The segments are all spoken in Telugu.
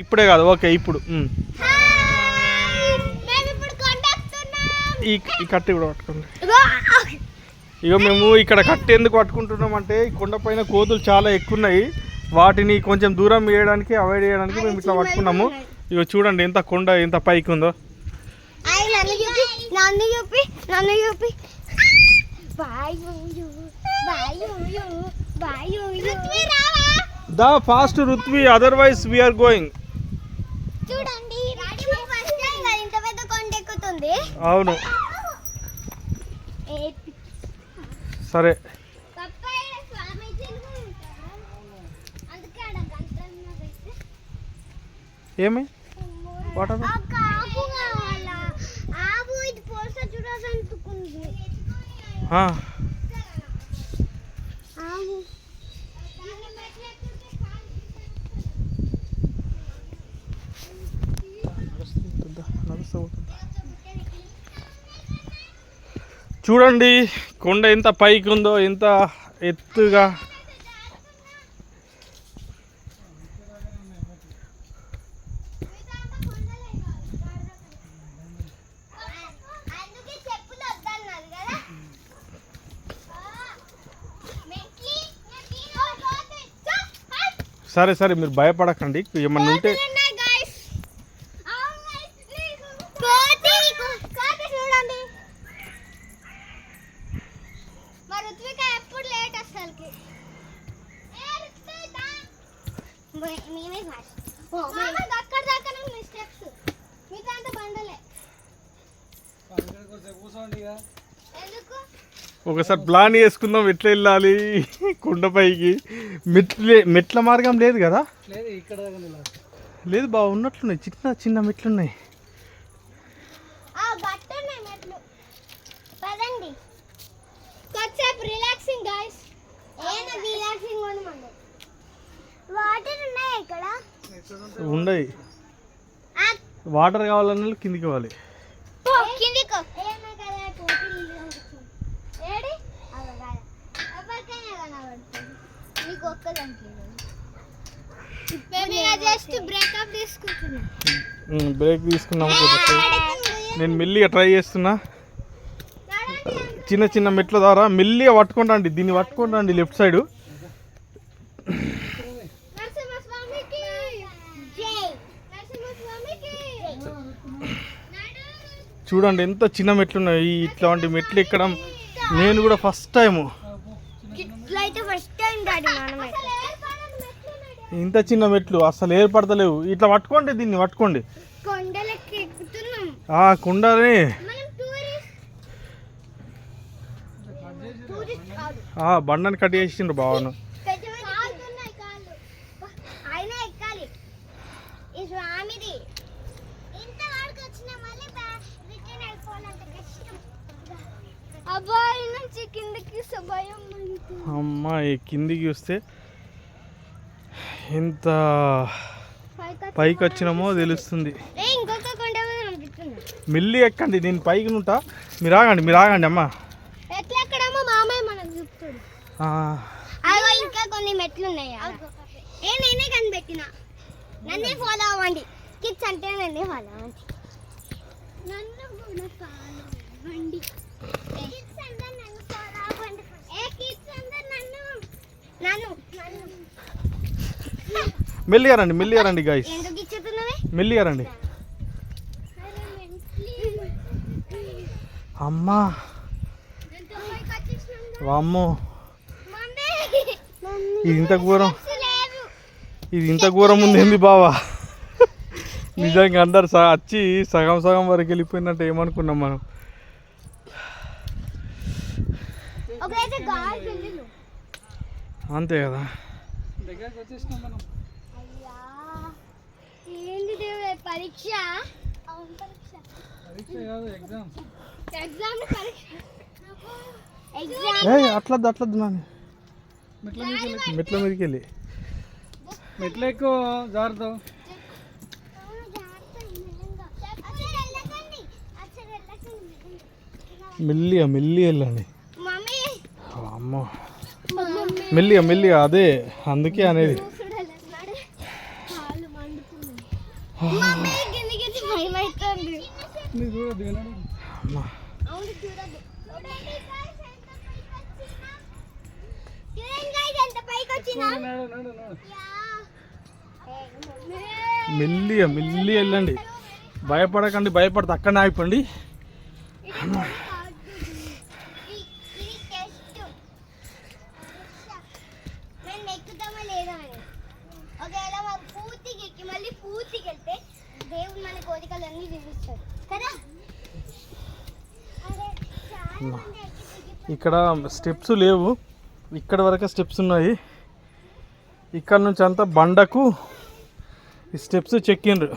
ఇప్పుడే కాదు, ఓకే ఇప్పుడు ఈ కట్టె కూడా పట్టుకోండి. ఇక మేము ఇక్కడ కట్టె ఎందుకు పట్టుకుంటున్నాం అంటే ఈ కొండపైన కోతులు చాలా ఎక్కువ ఉన్నాయి, వాటిని కొంచెం దూరం వేయడానికి అవాయిడ్ చేయడానికి మేము ఇట్లా పట్టుకున్నాము. ఇక చూడండి ఎంత కొండ ఎంత పైకి ఉందో. దా fast Ruthvi, otherwise we are going. అవును సరే. ఏమి వాటర్ చూడండి కొండ ఎంత పైకి ఉందో, ఎంత ఎత్తుగా. సరే సరే మీరు భయపడకండి, ఏమన్నా ఉంటే ఒకసారి ప్లాన్ చేసుకుందాం ఎట్లా వెళ్ళాలి కొండపైకి. మెట్ల మార్గం లేదు కదా, లేదు బాగా ఉన్నట్లున్నాయి, చిన్న చిన్న మెట్లున్నాయి. ఉండయి, వాటర్ కావాలన్నా కిందికి పోవాలి. బ్రేక్ తీసుకున్నాము, నేను మెల్లిగా ట్రై చేస్తున్నా. చిన్న చిన్న మెట్ల ద్వారా మెల్లిగా పట్టుకుంటాండి, దీన్ని పట్టుకుంటాండి లెఫ్ట్ సైడ్. చూడండి ఎంత చిన్న మెట్లు ఉన్నాయి. ఇట్లాంటి మెట్లు ఎక్కడం నేను కూడా ఫస్ట్ టైము. ఇంత చిన్న మెట్లు అసలు ఏర్పడతలేవు. ఇట్లా పట్టుకోండి, దీన్ని పట్టుకోండి. కొండని బండని కట్ చేసిండ్రు బావను. అమ్మా ఈ కిందికి వస్తే ఎంత పైకి వచ్చినామో తెలుస్తుంది. మెల్లి ఎక్కండి, నేను పైకి ఉంటా, మీరు ఆగండి, మీరు ఆగండి అమ్మా. ఇంకా కొన్ని మెట్లు ఉన్నాయి, నేనే కనిపెట్టిన. నన్నే ఫాలో అవ్వండి, కిడ్స్ అంటే నన్నే ఫాలో అవ్వండి. నన్ను కూడా ఫాలో అవ్వండి, కిడ్స్ అంటే నన్ను ఫాలో అవ్వండి. కిడ్స్ అంటే నన్ను నన్ను నన్ను మెల్లిగా రండి, మెల్లిగా రండి గాయ్స్, మెల్లిగా రండి. అమ్మా వామ్మో, ఇది ఇంత ఘోరం, ఇది ఇంత ఘోరం ఉంది ఏంది బావా. నిజంగా అందరు వచ్చి సగం సగం వరకు వెళ్ళిపోయినట్టు ఏమనుకున్నాం మనం. అంతే కదా. అట్లద్దు అట్లద్దు నాని, మెట్ల మీదకి వెళ్ళి మెట్ల ఎక్కువ జాగ్రత్త. మెల్లిగా మెల్లి వెళ్ళండి. అమ్మో మెల్లిగా మెల్లిగా, అదే అందుకే అనేది. మమ్మీ కిందికి వచ్చి భయం అవుతుంది. మీరు చూడద్దు వినడు. అమ్మా. అవును చూడద్దు. చూడండి guys, ఎంత పైకి వచ్చినా. చూడండి guys, ఎంత పైకి వచ్చినా. నడు నడు నడు. మెల్లిగా మెల్లి వెళ్ళండి, భయపడకండి. భయపడితే అక్కడనే ఆగిపోండి. ఎక్కుతామా లేదా అని. ఒకవేళ మాకు పూర్తికి ఎక్కి మళ్ళీ పూర్తికి వెళ్తే దేవుడు మన కోరికలన్నీ తీరుస్తాడు కదా. ఇక్కడ స్టెప్స్ లేవు, ఇక్కడ వరకే స్టెప్స్ ఉన్నాయి. ఇక్కడ నుంచి అంతా బండకు ఈ స్టెప్స్ చెక్కిండ్రు.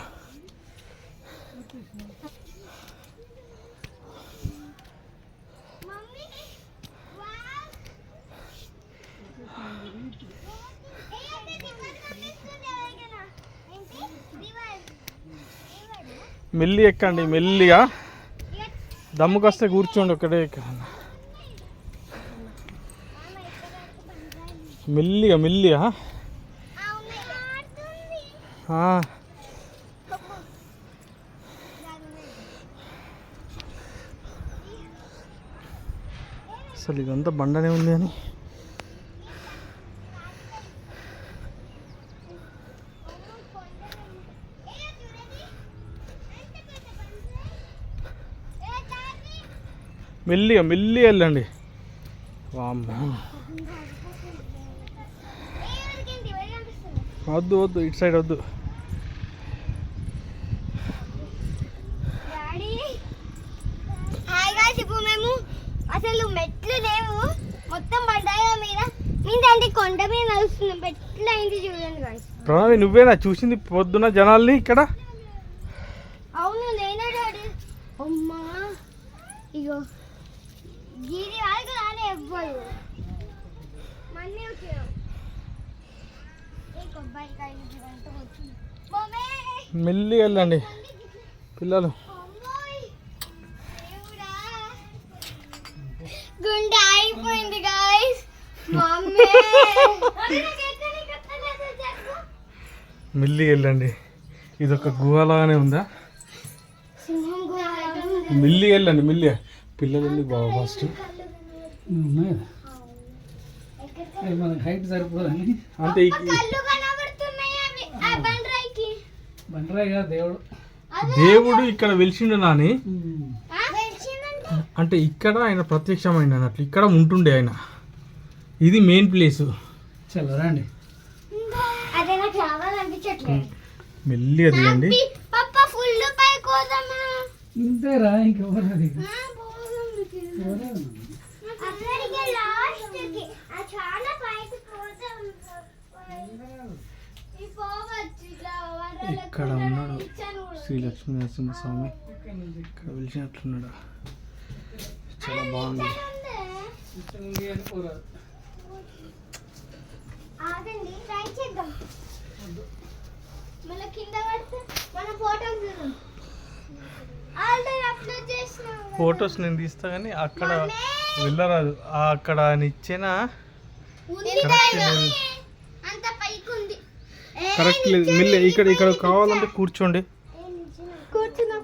మెల్లి ఎక్కండి, మెల్లిగా దమ్ముకొస్తే కూర్చోండి ఒకటే ఎక్కడన్నా. మెల్లిగా మెల్లిగా అసలు ఇదంతా బండనే ఉంది అని. మెల్లిగా మెల్లి వెళ్ళండి. వామ్మో, వద్దు వద్దు, ఇటు సైడ్ వద్దు. ఇప్పుడు మేము అసలు మెట్లు లేవు, మొత్తం బండాయి మీద మీద అంటే కొండ మీద నడుస్తున్నాం. మెట్లు అయింది చూడండి guys. ప్రణవి, నువ్వేనా చూసింది పొద్దున జనాల్ని ఇక్కడ? అవును నేనే డాడీ. అమ్మా ఇగో గిరి వాళ్ళకి రాలే ఎవ్వరు. మళ్ళీ వచ్చారు కొబ్బరికాయ మెల్లి వెళ్ళండి పిల్లలు. గుండె అయిపోయింది గాయస్. మమ్మీ మెల్లి వెళ్ళండి. ఇది ఒక గుహలాగానే ఉందా? సింహం గుహ. మెల్లి వెళ్ళండి, మెల్లి. పిల్లలు వెళ్ళి బాగా ఫస్ట్. ఉన్నాయి కదా. అవి మనకి హైట్ సరిపోదని అంటే కళ్ళు కనబడుతున్నాయి అవి ఆ బండరాయికి. బండరాయి కదా దేవుడు. దేవుడు ఇక్కడ వెలిసిండు నాని. వెలిసిందంటే అంటే ఇక్కడ ఆయన ప్రత్యక్షమైన అన్నట్లు, ఇక్కడ ఉంటుండే ఆయన. ఇది మెయిన్ ప్లేస్. చల్లరండి. అదే నాకు రావాలనిపించట్లేదు. మెల్లి అదిగండి. పప్ప ఫుల్ పై కోదమ్మా. ఇంతేరా ఇంకెవరది. అక్కడికి లాస్ట్కి ఆ చాలా పైకి కోదం. ఈ పోవచ్చు ఇట్లా ఇక్కడ ఉన్నాడు శ్రీ లక్ష్మీ నరసింహస్వామి. ఇక్కడ వెలిసినట్లున్నాడు. చాలా బాగుంది. ఆగండి ట్రై చేద్దాం. మళ్ళీ కింద పడితే మన ఫోటోస్ చూద్దాం. ఆల్రెడీ అప్లోడ్ చేసినాం. ఫొటోస్ నేను తీస్తా కానీ అక్కడ వెళ్ళరాదు. అక్కడ ఆయన ఇచ్చిన అంత పైకి ఉంది. కరెక్ట్ లేదు. మెల్లి ఇక్కడ ఇక్కడ కావాలంటే కూర్చోండి, కూర్చున్నా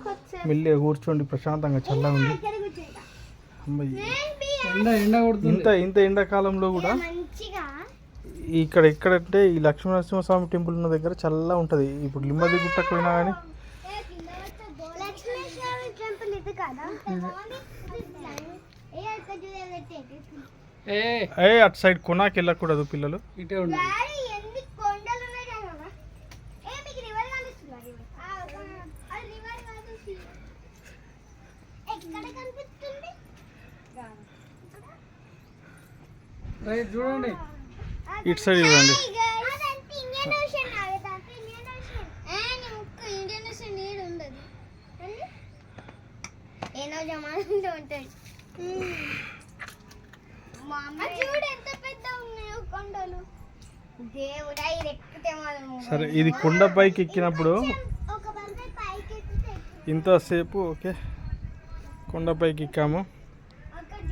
మెల్లి కూర్చోండి. ప్రశాంతంగా చల్లగా ఉంది. అమ్మాయి ఎండ కొడుతుంది. ఇంత ఇంత ఎండాకాలంలో కూడా మంచిగా ఇక్కడ ఎక్కడంటే ఈ లక్ష్మీ నరసింహస్వామి టెంపుల్ ఉన్న దగ్గర చల్లగా ఉంటుంది. ఇప్పుడు లిమ్మది గుట్టకు పోయినా కానీ లక్ష్మీస్వామి టెంపుల్ ఇది కదా. అటు సైడ్ కొనాకి వెళ్ళకూడదు పిల్లలు. ఇటే ఉండి ఎన్ని కొండలు ఉన్నాయి కదా. మీకు రివర్ కనిపిస్తుందా? అది రివర్ కాదు. ఎక్కడ కనిపిస్తుంది? రైట్ చూడండి. ఇటు సైడ్ చూడండి. ఇండియన్ ఓషన్ ఆగదంటే ఇండియన్ ఓషన్. ఇండియన్ ఓషన్ నీడు ఉండదు. ఏనో జమానంలో ఉంటుంది. చూడు ఎంత పెద్ద ఉన్నాయో కొండలు. దేవుడా ఇది ఎక్కితే మనం. సరే, ఇది కొండపైకి ఎక్కినప్పుడు ఒక బండి పైకి ఎక్కితే ఇంతసేపు ఓకే కొండపైకి ఎక్కాము.